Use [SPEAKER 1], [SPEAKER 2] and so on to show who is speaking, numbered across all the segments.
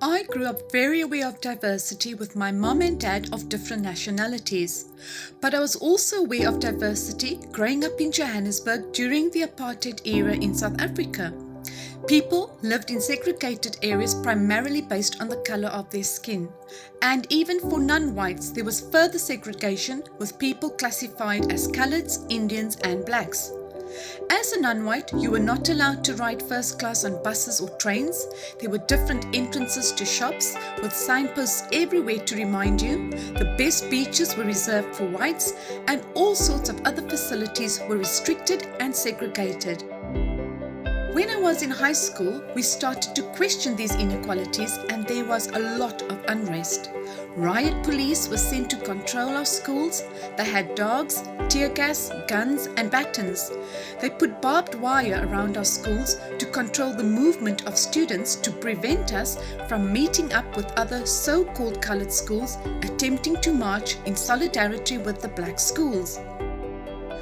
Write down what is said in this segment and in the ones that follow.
[SPEAKER 1] I grew up very aware of diversity with my mum and dad of different nationalities. But I was also aware of diversity growing up in Johannesburg during the apartheid era in South Africa. People lived in segregated areas primarily based on the colour of their skin. And even for non-whites, there was further segregation with people classified as coloureds, Indians and blacks. As a non-white, you were not allowed to ride first class on buses or trains. There were different entrances to shops with signposts everywhere to remind you. The best beaches were reserved for whites and all sorts of other facilities were restricted and segregated. When I was in high school, we started to question these inequalities and there was a lot of unrest. Riot police were sent to control our schools. They had dogs, tear gas, guns and batons. They put barbed wire around our schools to control the movement of students to prevent us from meeting up with other so-called coloured schools attempting to march in solidarity with the black schools.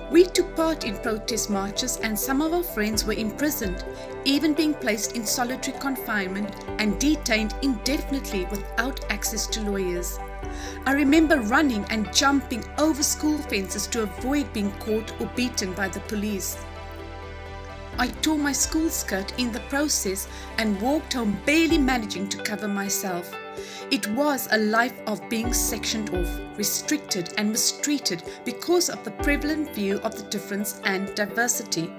[SPEAKER 1] We took part in protest marches and some of our friends were imprisoned, even being placed in solitary confinement and detained indefinitely without access to lawyers. I remember running and jumping over school fences to avoid being caught or beaten by the police. I tore my school skirt in the process and walked home barely managing to cover myself. It was a life of being sectioned off, restricted and mistreated because of the prevalent view of the difference and diversity.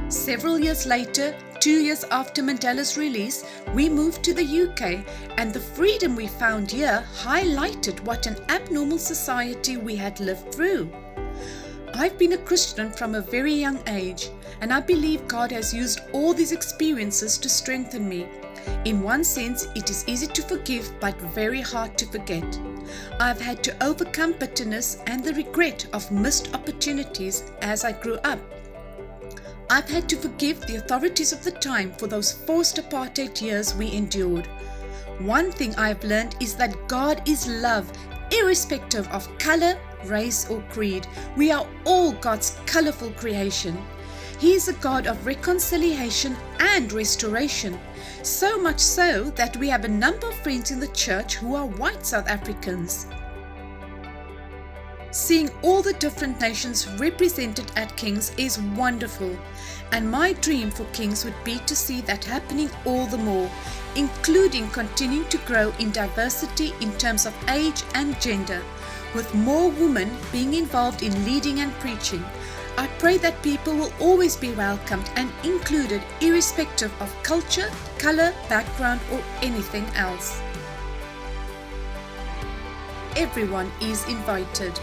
[SPEAKER 1] Several years later, 2 years after Mandela's release, we moved to the UK and the freedom we found here highlighted what an abnormal society we had lived through. I've been a Christian from a very young age and I believe God has used all these experiences to strengthen me. In one sense, it is easy to forgive but very hard to forget. I've had to overcome bitterness and the regret of missed opportunities as I grew up. I've had to forgive the authorities of the time for those forced apartheid years we endured. One thing I've learned is that God is love, irrespective of colour, race or creed. We are all God's colourful creation. He is a God of reconciliation and restoration, so much so that we have a number of friends in the church who are white South Africans. Seeing all the different nations represented at King's is wonderful, and my dream for King's would be to see that happening all the more, including continuing to grow in diversity in terms of age and gender, with more women being involved in leading and preaching. I pray that people will always be welcomed and included irrespective of culture, colour, background or anything else. Everyone is invited.